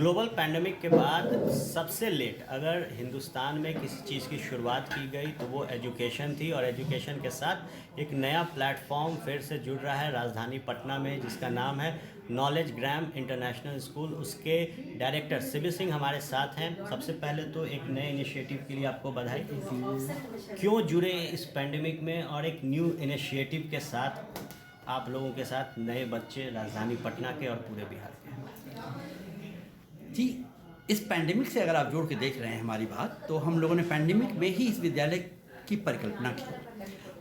Global pandemic के बाद सबसे लेट अगर हिंदुस्तान में किसी चीज़ की शुरुआत की गई तो वो एजुकेशन थी। और एजुकेशन के साथ एक नया प्लेटफॉर्म फिर से जुड़ रहा है राजधानी पटना में, जिसका नाम है नॉलेज ग्राम इंटरनेशनल स्कूल। उसके डायरेक्टर शिव सिंह हमारे साथ हैं। सबसे पहले तो एक नए इनिशिएटिव के लिए आपको बधाई। क्यों जुड़े इस पैंडेमिक में और एक न्यू इनिशिएटिव के साथ, आप लोगों के साथ नए बच्चे राजधानी पटना के और पूरे बिहार के? जी, इस पैंडेमिक से अगर आप जोड़ के देख रहे हैं हमारी बात, तो हम लोगों ने पैंडेमिक में ही इस विद्यालय की परिकल्पना की।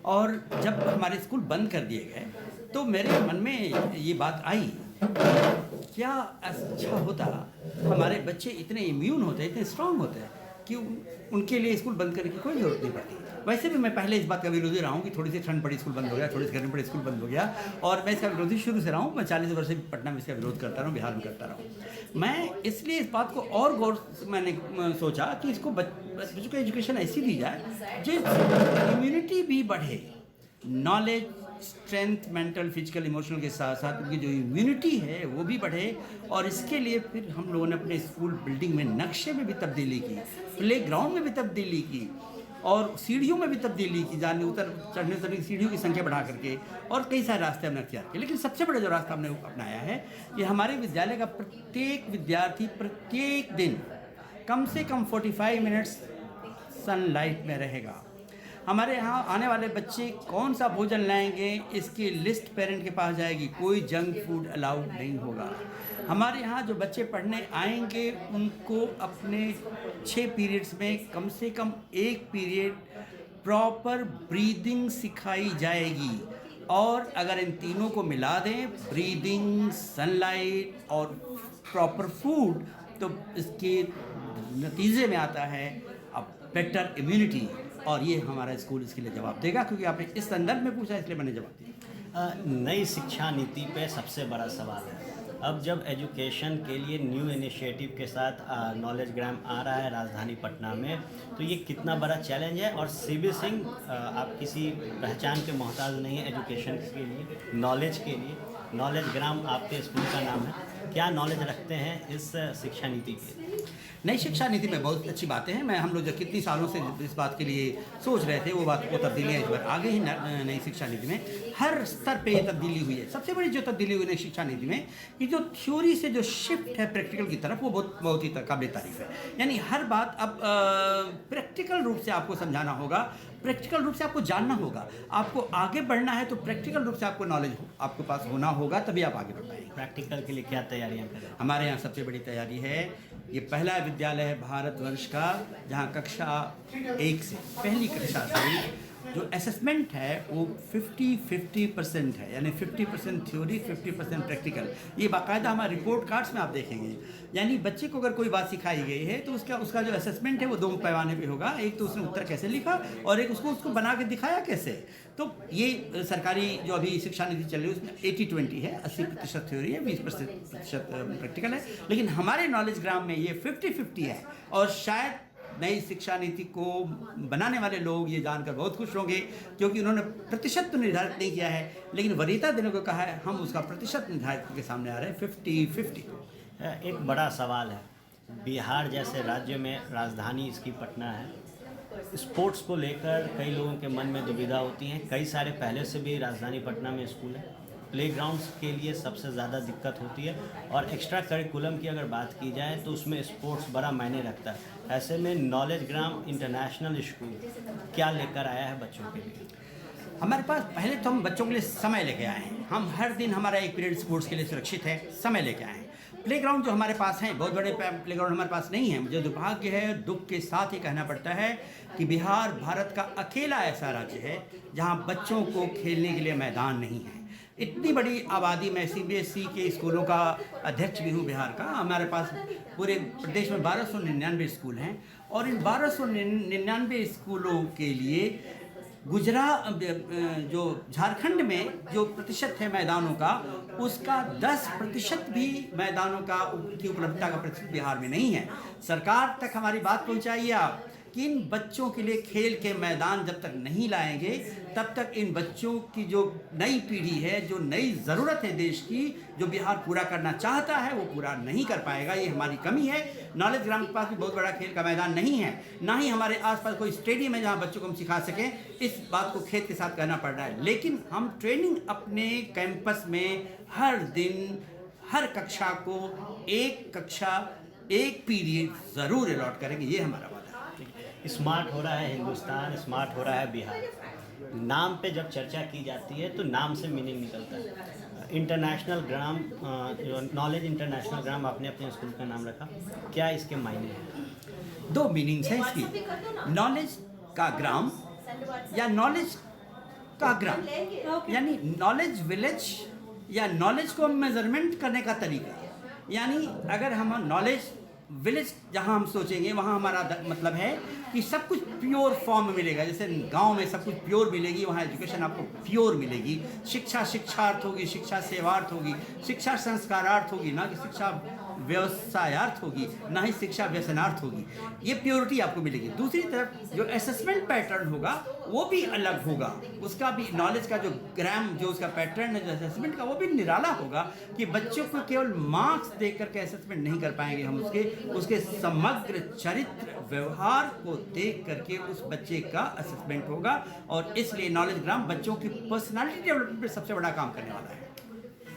और जब हमारे स्कूल बंद कर दिए गए तो मेरे मन में ये बात आई, क्या अच्छा होता हमारे बच्चे इतने इम्यून होते, इतने स्ट्रांग होते हैं कि उनके लिए स्कूल बंद करने की कोई ज़रूरत नहीं पड़ती। वैसे भी मैं पहले इस बात का विरोधी रहा हूँ कि थोड़ी सी ठंड पड़ी स्कूल बंद हो गया, थोड़ी सी गर्मी पड़ी स्कूल बंद हो गया, और मैं इसका विरोधी शुरू से रहा हूँ। मैं 40 वर्ष से पटना में इसका विरोध करता रहा हूँ, बिहार में करता रहा हूँ। मैं इसलिए इस बात को और गौर मैंने सोचा कि इसको बच्चों को एजुकेशन ऐसी दी जाए जो इम्यूनिटी भी बढ़े, knowledge, strength, mental, physical, emotional के साथ साथ उनकी जो इम्यूनिटी है वो भी बढ़े। और इसके लिए फिर हम लोगों ने अपने स्कूल बिल्डिंग में नक्शे में भी तब्दीली की, प्ले ग्राउंड में भी तब्दीली की, और सीढ़ियों में भी तब्दीली की, जाने चढ़ने उतरने की सीढ़ियों की संख्या बढ़ा करके, और कई सारे रास्ते हमने अख्तियार किए। लेकिन सबसे बड़ा जो रास्ता हमने अपनाया है कि हमारे विद्यालय का प्रत्येक विद्यार्थी प्रत्येक दिन कम से कम 45 मिनट्स सनलाइट में रहेगा। हमारे यहाँ आने वाले बच्चे कौन सा भोजन लाएंगे इसकी लिस्ट पेरेंट के पास जाएगी, कोई जंक फूड अलाउड नहीं होगा। हमारे यहाँ जो बच्चे पढ़ने आएंगे उनको अपने 6 पीरियड्स में कम से कम 1 पीरियड प्रॉपर ब्रीदिंग सिखाई जाएगी। और अगर इन तीनों को मिला दें, ब्रीदिंग, सनलाइट और प्रॉपर फूड, तो इसके नतीजे में आता है अब बेटर इम्यूनिटी। और ये हमारा स्कूल इसके लिए जवाब देगा, क्योंकि आपने इस संदर्भ में पूछा इसलिए मैंने जवाब दिया। नई शिक्षा नीति पे सबसे बड़ा सवाल है। अब जब एजुकेशन के लिए न्यू इनिशिएटिव के साथ नॉलेज ग्राम आ रहा है राजधानी पटना में, तो ये कितना बड़ा चैलेंज है। और शिव सिंह, आप किसी पहचान के मोहताज नहीं है एजुकेशन के लिए, नॉलेज के लिए। नॉलेज ग्राम आपके स्कूल का नाम है, क्या नॉलेज रखते हैं इस शिक्षा नीति के? नई शिक्षा नीति में बहुत अच्छी बातें हैं। हम लोग जो कितनी सालों से इस बात के लिए सोच रहे थे, वो बात को तब्दीलियाँ इस बार आगे ही नई शिक्षा नीति में हर स्तर पे ये तब्दीली हुई है। सबसे बड़ी जो तब्दीली हुई नई शिक्षा नीति में, कि जो थ्योरी से जो शिफ्ट है प्रैक्टिकल की तरफ, वो बहुत ही काबिल तारीफ है। यानी हर बात अब प्रैक्टिकल रूप से आपको समझाना होगा, प्रैक्टिकल रूप से आपको जानना होगा। आपको आगे बढ़ना है तो प्रैक्टिकल रूप से आपको नॉलेज आपके पास होना होगा, तभी आप आगे बढ़ पाएंगे। प्रैक्टिकल के लिए क्या तैयारियां करें? हमारे यहाँ सबसे बड़ी तैयारी है, ये पहला विद्यालय है भारतवर्ष का जहाँ कक्षा 1 से, पहली कक्षा से जो असेसमेंट है वो 50-50% है। यानी 50% थ्योरी, 50% प्रैक्टिकल। ये बाकायदा हमारे रिपोर्ट कार्ड्स में आप देखेंगे। यानी बच्चे को अगर कोई बात सिखाई गई है तो उसका जो असेसमेंट है वो 2 पैमाने पे होगा। एक तो उसने उत्तर कैसे लिखा, और एक उसको बना के दिखाया कैसे। तो ये सरकारी जो अभी शिक्षा नीति चल रही है उसमें 80-20 है, 80% थ्योरी है, 20% प्रैक्टिकल है। लेकिन हमारे नॉलेज ग्राम में ये 50-50 है। और शायद नई शिक्षा नीति को बनाने वाले लोग ये जानकर बहुत खुश होंगे, क्योंकि उन्होंने प्रतिशत तो निर्धारित नहीं किया है, लेकिन वरीयता देने को कहा है। हम उसका प्रतिशत निर्धारित करके सामने आ रहे हैं, 50-50। एक बड़ा सवाल है, बिहार जैसे राज्य में राजधानी इसकी पटना है, स्पोर्ट्स को लेकर कई लोगों के मन में दुविधा होती है। कई सारे पहले से भी राजधानी पटना में स्कूल है, प्लेग्राउंड्स के लिए सबसे ज़्यादा दिक्कत होती है। और एक्स्ट्रा करिकुलम की अगर बात की जाए तो उसमें स्पोर्ट्स बड़ा मायने रखता है। ऐसे में नॉलेज ग्राम इंटरनेशनल स्कूल क्या लेकर आया है बच्चों के लिए? हमारे पास पहले तो हम बच्चों के लिए समय लेके आए हैं। हम हर दिन हमारा 1 पीरियड स्पोर्ट्स के लिए सुरक्षित है, समय लेके आए हैं। प्लेग्राउंड जो हमारे पास हैं, बहुत बड़े प्लेग्राउंड हमारे पास नहीं है। मुझे दुर्भाग्य है, दुख के साथ ही कहना पड़ता है कि बिहार भारत का अकेला ऐसा राज्य है जहाँ बच्चों को खेलने के लिए मैदान नहीं है। इतनी बड़ी आबादी में CBSE के स्कूलों का अध्यक्ष भी हूँ बिहार का। हमारे पास पूरे प्रदेश में 1299 स्कूल हैं, और इन 1299 स्कूलों के लिए जो झारखंड में जो प्रतिशत है मैदानों का, उसका 10% भी मैदानों का की उपलब्धता का प्रतिशत बिहार में नहीं है। सरकार तक हमारी बात पहुंचाइए आप कि इन बच्चों के लिए खेल के मैदान जब तक नहीं लाएंगे तब तक इन बच्चों की जो नई पीढ़ी है, जो नई ज़रूरत है देश की, जो बिहार पूरा करना चाहता है वो पूरा नहीं कर पाएगा। ये हमारी कमी है। नॉलेज ग्राम के पास भी बहुत बड़ा खेल का मैदान नहीं है, ना ही हमारे आसपास कोई स्टेडियम है जहाँ बच्चों को हम सिखा सकें। इस बात को खेत के साथ कहना पड़ रहा है, लेकिन हम ट्रेनिंग अपने कैंपस में हर दिन हर कक्षा को एक पीरियड ज़रूर अलॉट करेंगे। ये हमारा वादा है। स्मार्ट हो रहा है हिंदुस्तान, स्मार्ट हो रहा है बिहार। नाम पे जब चर्चा की जाती है तो नाम से मीनिंग निकलता है। इंटरनेशनल ग्राम, जो नॉलेज इंटरनेशनल ग्राम आपने अपने स्कूल का नाम रखा, क्या इसके मायने हैं? दो मीनिंग्स हैं इसकी, नॉलेज का ग्राम या नॉलेज का ग्राम, यानी नॉलेज विलेज या नॉलेज को मेजरमेंट करने का तरीका। यानी अगर हम नॉलेज विलेज जहाँ हम सोचेंगे वहाँ हमारा मतलब है कि सब कुछ प्योर फॉर्म में मिलेगा। जैसे गांव में सब कुछ प्योर मिलेगी, वहाँ एजुकेशन आपको प्योर मिलेगी। शिक्षा शिक्षार्थ होगी, शिक्षा सेवार्थ होगी, शिक्षा संस्कारार्थ होगी, ना कि शिक्षा व्यवसायार्थ होगी, ना ही शिक्षा व्यसनार्थ होगी। ये प्योरिटी आपको मिलेगी। दूसरी तरफ जो असेसमेंट पैटर्न होगा वो भी अलग होगा, उसका भी नॉलेज का जो ग्राम, जो उसका पैटर्न है जो असेसमेंट का, वो भी निराला होगा कि बच्चों को केवल मार्क्स देख करके असेसमेंट नहीं कर पाएंगे हम, उसके समग्र चरित्र व्यवहार को देख करके उस बच्चे का असेसमेंट होगा। और इसलिए नॉलेज ग्राम बच्चों की पर्सनालिटी डेवलपमेंट में सबसे बड़ा काम करने वाला है।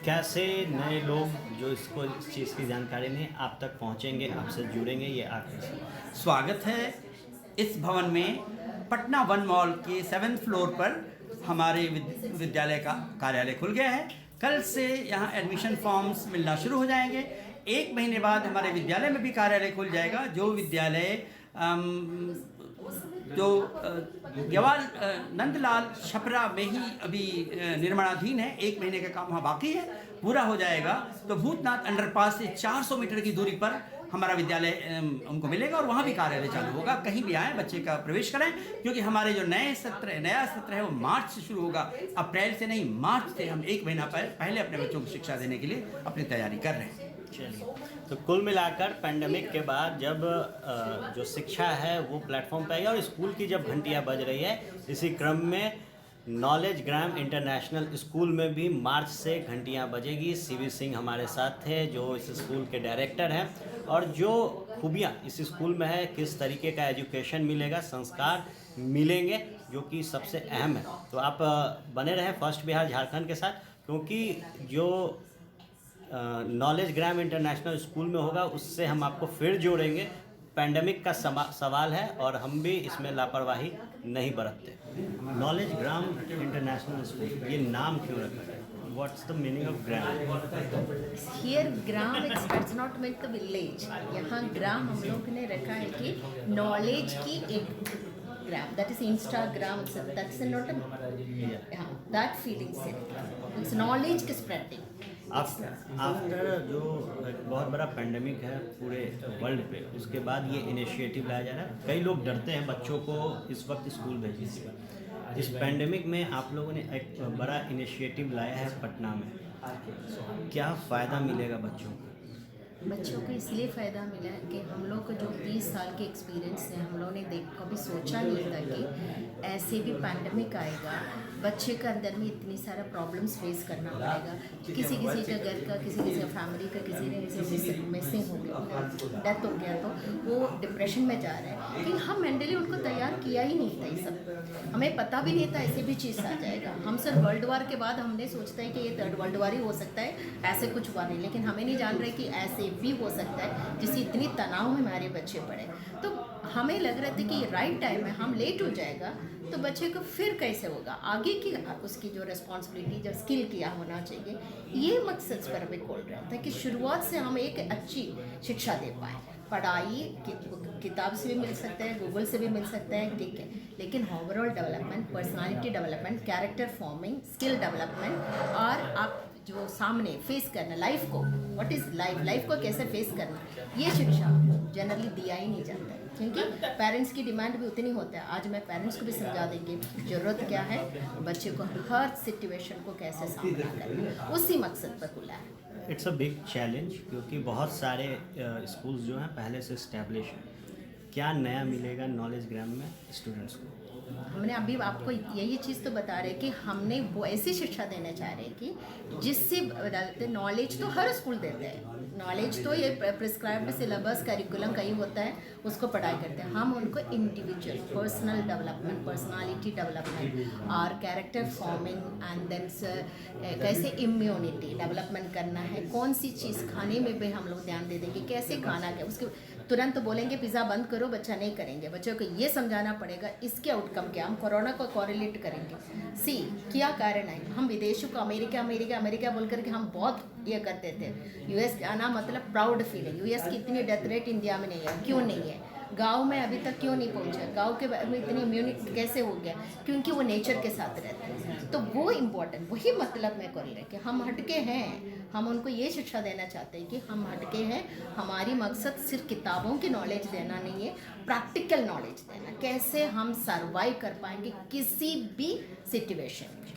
कैसे नए लोग जो इस चीज़ की जानकारी नहीं आप तक पहुंचेंगे, आपसे जुड़ेंगे, ये आखिरी सवाल। स्वागत है इस भवन में। पटना वन मॉल के 7th फ्लोर पर हमारे विद्यालय का कार्यालय खुल गया है। कल से यहाँ एडमिशन फॉर्म्स मिलना शुरू हो जाएंगे। 1 महीने बाद हमारे विद्यालय में भी कार्यालय खुल जाएगा। जो विद्यालय जो जवाहर नंदलाल छपरा में ही अभी निर्माणाधीन है, 1 महीने का काम वहाँ बाकी है, पूरा हो जाएगा तो भूतनाथ अंडरपास से 400 मीटर की दूरी पर हमारा विद्यालय उनको मिलेगा और वहाँ भी कार्यालय चालू होगा। कहीं भी आए, बच्चे का प्रवेश करें, क्योंकि हमारे जो नया सत्र है वो मार्च से शुरू होगा। अप्रैल से नहीं, मार्च से हम 1 महीना पहले अपने बच्चों को शिक्षा देने के लिए अपनी तैयारी कर रहे हैं। चलिए, तो कुल मिलाकर पैंडेमिक के बाद जब जो शिक्षा है वो प्लेटफॉर्म पे आई और स्कूल की जब घंटियाँ बज रही है, इसी क्रम में नॉलेज ग्राम इंटरनेशनल स्कूल में भी मार्च से घंटियाँ बजेगी। सीवी सिंह हमारे साथ थे जो इस स्कूल के डायरेक्टर हैं, और जो खूबियाँ इस स्कूल में है, किस तरीके का एजुकेशन मिलेगा, संस्कार मिलेंगे, जो कि सबसे अहम है। तो आप बने रहें फर्स्ट बिहार झारखंड के साथ, क्योंकि जो नॉलेज ग्राम इंटरनेशनल स्कूल में होगा उससे हम आपको फिर जोड़ेंगे। पैंडेमिक का सवाल है और हम भी इसमें लापरवाही नहीं बरतते। नॉलेज ग्राम इंटरनेशनल स्कूल, ये नाम क्यों रखा है? What's the meaning of gram? Here gram it's not mean the village. यहाँ ग्राम हम लोग ने रखा है कि नॉलेज की एक gram, that is Instagram, that's not that feeling से इट्स नॉलेज की स्प्रेडिंग। आफ्टर जो एक बहुत बड़ा पेंडेमिक है पूरे वर्ल्ड पे, उसके बाद ये इनिशिएटिव लाया जा रहा है। कई लोग डरते हैं बच्चों को इस वक्त स्कूल भेजने से। इस पेंडेमिक में आप लोगों ने एक बड़ा इनिशिएटिव लाया है पटना में, क्या फ़ायदा मिलेगा बच्चों को? बच्चों को इसलिए फ़ायदा मिला है कि हम लोग को जो 20 साल के एक्सपीरियंस है, हम लोगों ने कभी सोचा नहीं था कि ऐसे भी पैंडमिक आएगा, बच्चे के अंदर में इतनी सारा प्रॉब्लम्स फेस करना पड़ेगा। किसी का घर का, किसी का फैमिली का, किसी ने मिसिंग हो गया, डेथ हो गया, तो वो डिप्रेशन में जा रहे हैं। लेकिन हम मेंटली उनको तैयार किया ही नहीं था। ये सब हमें पता भी नहीं था ऐसे भी चीज़ आ जाएगा। हम सर वर्ल्ड वार के बाद हमने सोचता है कि ये 3rd वर्ल्ड वार ही हो सकता है, ऐसे कुछ हुआ नहीं। लेकिन हमें नहीं जान रहे कि ऐसे भी हो सकता है जिससे इतनी तनाव में हमारे बच्चे पड़े। तो हमें लग रहा था कि राइट टाइम है, हम लेट हो जाएगा तो बच्चे को फिर कैसे होगा आगे की, उसकी जो रिस्पॉन्सिबिलिटी, जो स्किल किया होना चाहिए, ये मकसद पर हमें खोल रहा था कि शुरुआत से हम एक अच्छी शिक्षा दे पाएँ। पढ़ाई किताब से भी मिल सकता है, गूगल से भी मिल सकता है, ठीक है, लेकिन overall development, personality development, character forming, skill development, और आप जो सामने फेस करना लाइफ को, व्हाट इज़ लाइफ को कैसे फेस करना, ये शिक्षा जनरली दिया ही नहीं जाता है, क्योंकि पेरेंट्स की डिमांड भी उतनी होता है। आज मैं पेरेंट्स को भी समझा देंगे ज़रूरत क्या है, बच्चे को हर सिचुएशन को कैसे सामना करना, उसी मकसद पर खुला है। इट्स अ बिग चैलेंज, क्योंकि बहुत सारे स्कूल्स जो हैं पहले से इस्टेब्लिश हैं। क्या नया मिलेगा नॉलेज ग्राम में स्टूडेंट्स को? हमने अभी आपको यही चीज़ तो बता रहे कि हमने वो ऐसी शिक्षा देना चाह रहे हैं कि जिससे नॉलेज तो हर स्कूल देते हैं, नॉलेज तो ये प्रिस्क्राइब्ड सिलेबस करिकुलम का ही होता है, उसको पढ़ाई करते हैं। हम उनको individual personal development, personality development और कैरेक्टर फॉर्मिंग एंड देन कैसे इम्यूनिटी डेवलपमेंट करना है, कौन सी चीज़ खाने में भी हम लोग ध्यान दे देंगे, कैसे खाना क्या, उसके तुरंत बोलेंगे पिज़्ज़ा बंद करो, बच्चा नहीं करेंगे। बच्चों को ये समझाना पड़ेगा इसके आउटकम क्या, हम कोरोना को कॉरिलेट करेंगे, सी क्या कारण है। हम विदेशों को अमेरिका अमेरिका अमेरिका बोल करके हम बहुत ये करते थे, यूएस जाना मतलब प्राउड फीलिंग। यूएस की इतनी डेथ रेट इंडिया में नहीं है, क्यों नहीं है? गांव में अभी तक क्यों नहीं पहुंचा? गांव के में इतनी इम्यूनिटी कैसे हो गया? क्योंकि वो नेचर के साथ रहते हैं। तो वो इम्पोर्टेंट, वही मतलब मैं कर रही कि हम हटके हैं। हम उनको ये शिक्षा देना चाहते हैं कि हम हटके हैं, हमारी मकसद सिर्फ किताबों की नॉलेज देना नहीं है, प्रैक्टिकल नॉलेज देना, कैसे हम सर्वाइव कर पाएंगे किसी भी सिचुएशन में।